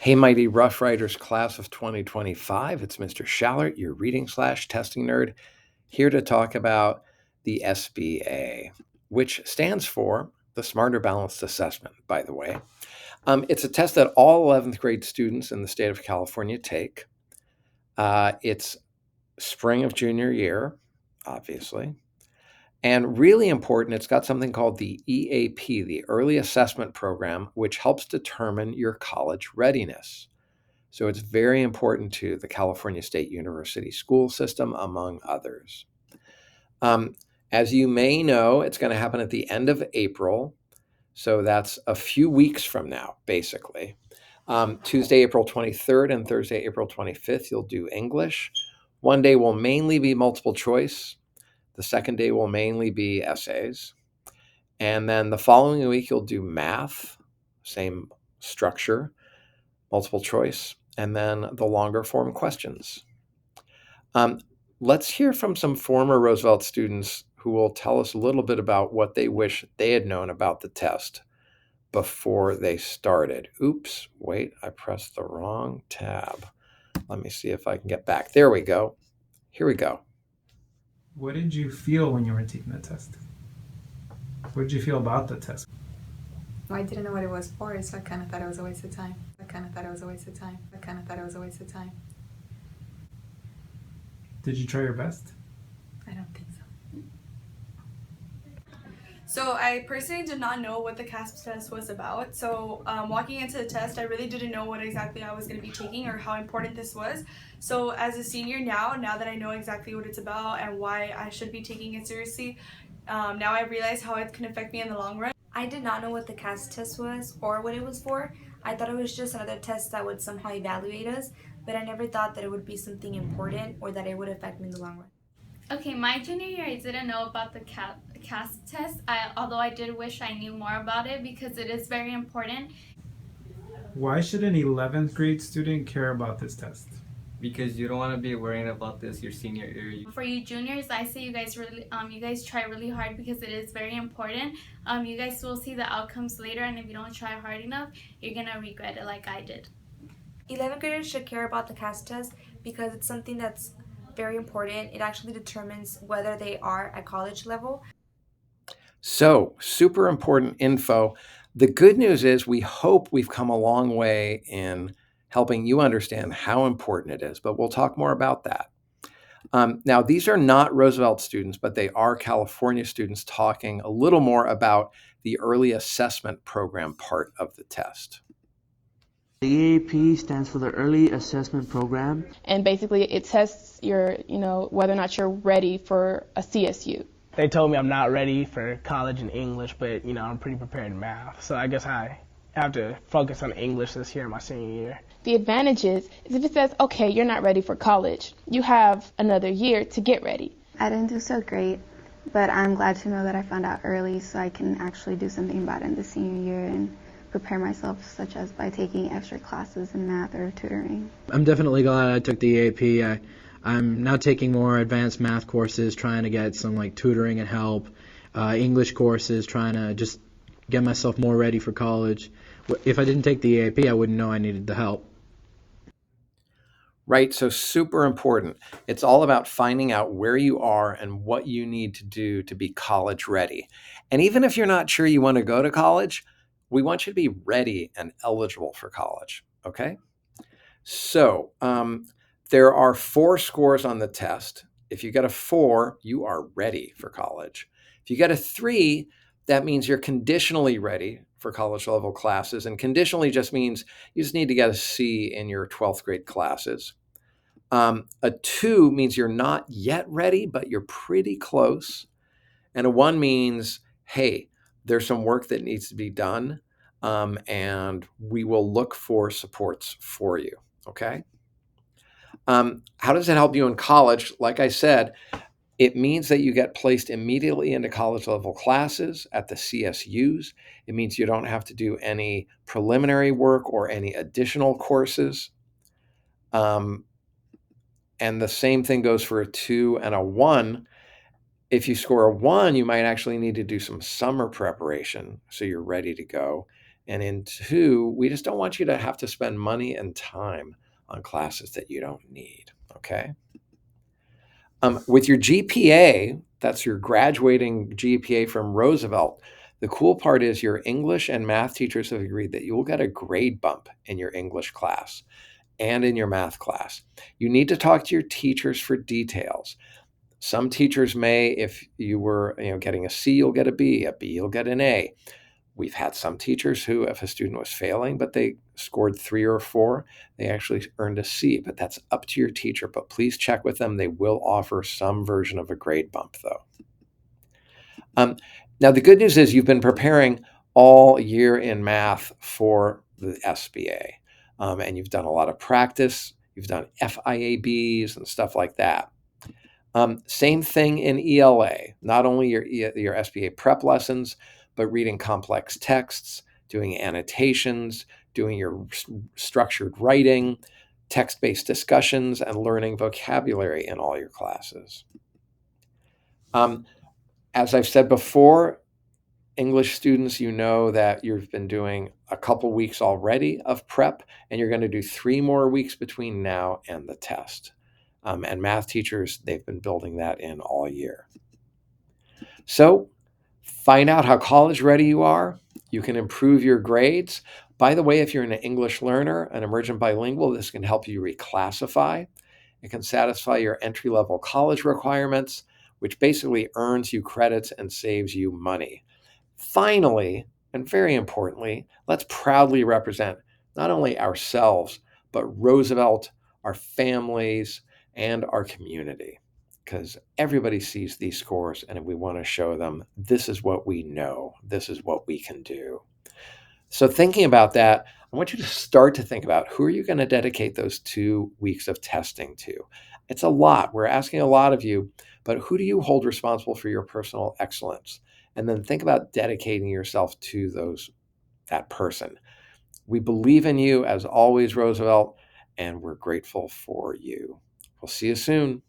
Hey, mighty Rough Riders class of 2025. It's Mr. Shallert, your reading/testing nerd, here to talk about the SBA, which stands for the Smarter Balanced Assessment, by the way. It's a test that all 11th grade students in the state of California take. It's spring of junior year, obviously. And really important, it's got something called the EAP, the Early Assessment Program, which helps determine your college readiness. So it's very important to the California State University school system, among others. As you may know, it's going to happen at the end of April. So that's a few weeks from now, basically. Tuesday, April 23rd and Thursday, April 25th, you'll do English. One day will mainly be multiple choice. The second day will mainly be essays. And then the following week, you'll do math, same structure, multiple choice, and then the longer form questions. Let's hear from some former Roosevelt students who will tell us a little bit about what they wish they had known about the test before they started. Oops, wait, I pressed the wrong tab. Let me see if I can get back. There we go. Here we go. What did you feel when you were taking the test? What did you feel about the test? Well, I didn't know what it was for, so I kind of thought it was a waste of time. Did you try your best? I don't think so. So I personally did not know what the CASP test was about. So walking into the test, I really didn't know what exactly I was going to be taking or how important this was. So as a senior now that I know exactly what it's about and why I should be taking it seriously, now I realize how it can affect me in the long run. I did not know what the CASP test was or what it was for. I thought it was just another test that would somehow evaluate us, but I never thought that it would be something important or that it would affect me in the long run. Okay, my junior year, I didn't know about the CASP test, although I did wish I knew more about it because it is very important. Why should an 11th grade student care about this test? Because you don't want to be worrying about this your senior year. For you juniors, I say you guys try really hard because it is very important. You guys will see the outcomes later, and if you don't try hard enough, you're gonna regret it like I did. 11th graders should care about the CASP test because it's something that's very important. It actually determines whether they are at college level. So, super important info. The good news is we hope we've come a long way in helping you understand how important it is, but we'll talk more about that. Now, these are not Roosevelt students, but they are California students talking a little more about the early assessment program part of the test. The EAP stands for the Early Assessment Program. And basically it tests your, whether or not you're ready for a CSU. They told me I'm not ready for college in English, but, I'm pretty prepared in math. So I guess I have to focus on English this year, my senior year. The advantage is if it says, okay, you're not ready for college, you have another year to get ready. I didn't do so great, but I'm glad to know that I found out early so I can actually do something about it in the senior year and prepare myself, such as by taking extra classes in math or tutoring. I'm definitely glad I took the EAP. I'm now taking more advanced math courses, trying to get some tutoring and help, English courses, trying to just get myself more ready for college. If I didn't take the EAP, I wouldn't know I needed the help. Right, so super important. It's all about finding out where you are and what you need to do to be college ready. And even if you're not sure you want to go to college, we want you to be ready and eligible for college, okay? So there are 4 scores on the test. If you get a 4, you are ready for college. If you get a 3, that means you're conditionally ready for college level classes. And conditionally just means you just need to get a C in your 12th grade classes. A 2 means you're not yet ready, but you're pretty close. And a 1 means, hey, there's some work that needs to be done, and we will look for supports for you, okay? How does it help you in college? Like I said, it means that you get placed immediately into college level classes at the CSUs. It means you don't have to do any preliminary work or any additional courses. And the same thing goes for a 2 and a 1. If you score a 1, you might actually need to do some summer preparation so you're ready to go. And in 2, we just don't want you to have to spend money and time on classes that you don't need, okay? With your GPA, that's your graduating GPA from Roosevelt, the cool part is your English and math teachers have agreed that you will get a grade bump in your English class and in your math class. You need to talk to your teachers for details. Some teachers may, if you were getting a C, you'll get a B you'll get an A. We've had some teachers who, if a student was failing, but they scored 3 or 4, they actually earned a C, but that's up to your teacher. But please check with them. They will offer some version of a grade bump, though. Now, the good news is you've been preparing all year in math for the SBA, and you've done a lot of practice. You've done FIABs and stuff like that. Same thing in ELA, not only your SBA prep lessons, but reading complex texts, doing annotations, doing your structured writing, text-based discussions, and learning vocabulary in all your classes. As I've said before, English students, you know that you've been doing a couple weeks already of prep, and you're going to do 3 more weeks between now and the test. And math teachers, they've been building that in all year. So find out how college ready you are. You can improve your grades. By the way, if you're an English learner, an emergent bilingual, this can help you reclassify. It can satisfy your entry-level college requirements, which basically earns you credits and saves you money. Finally, and very importantly, let's proudly represent not only ourselves, but Roosevelt, our families, and our community, because everybody sees these scores and we want to show them this is what we know, this is what we can do. So thinking about that, I want you to start to think about who are you going to dedicate those 2 weeks of testing to? It's a lot. We're asking a lot of you, but who do you hold responsible for your personal excellence? And then think about dedicating yourself to that person. We believe in you as always, Roosevelt, and we're grateful for you. We'll see you soon.